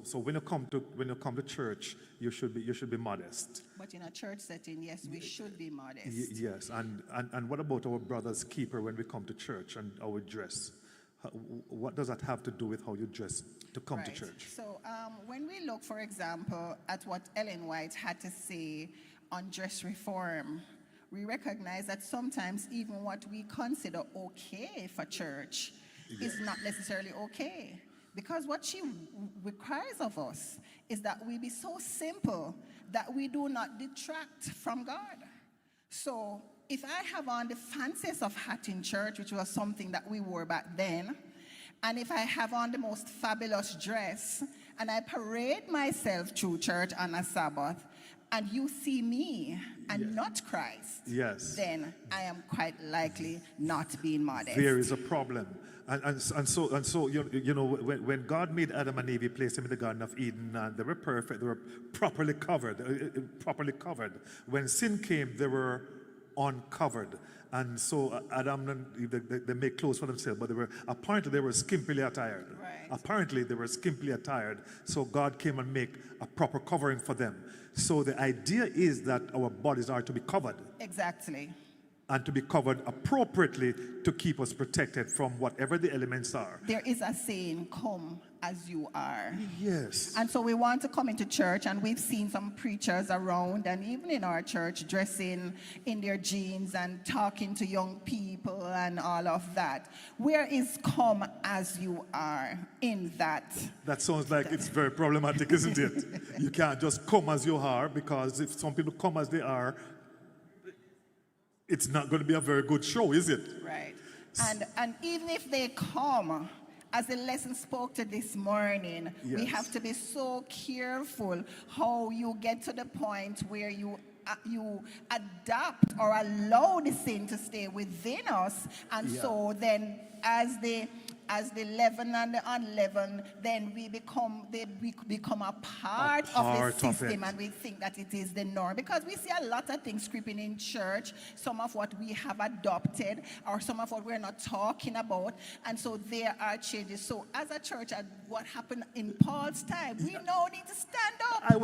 So when you come to church, you should be modest. But in a church setting, yes, we should be modest. Yes, and what about our brother's keeper when we come to church and our dress? What does that have to do with how you dress to come to Right. church? So when we look, for example, at what Ellen White had to say on dress reform, we recognize that sometimes even what we consider okay for church is not necessarily okay. Because what she requires of us is that we be so simple that we do not detract from God. So if I have on the fanciest of hat in church, which was something that we wore back then, and if I have on the most fabulous dress, and I parade myself through church on a Sabbath, and you see me and not Christ, Yes. then I am quite likely not being modest. There is a problem. And so when God made Adam and Eve, he placed them in the Garden of Eden, and they were perfect, they were properly covered. When sin came, they were uncovered. And so Adam and Eve, they make clothes for themselves, but apparently they were skimpily attired. Right. Apparently they were skimpily attired. So God came and make a proper covering for them. So the idea is that our bodies are to be covered, Exactly. and to be covered appropriately to keep us protected from whatever the elements are. There is a saying, come as you are. Yes. And so we want to come into church, and we've seen some preachers around and even in our church dressing in their jeans and talking to young people and all of that. Where is come as you are in that? That sounds like it's very problematic, isn't it? You can't just come as you are, because if some people come as they are, it's not going to be a very good show, is it? Right. And even if they come, as the lesson spoke to this morning, we Yes. have to be so careful how you get to the point where you adapt or allow the sin to stay within us, and Yeah. so then as the leaven and the unleavened, then we become a part of part the of system, it. and we think that it is the norm, because we see a lot of things creeping in church, some of what we have adopted or some of what we're not talking about, and so there are changes. So as a church, what happened in Paul's time, we now need to stand up.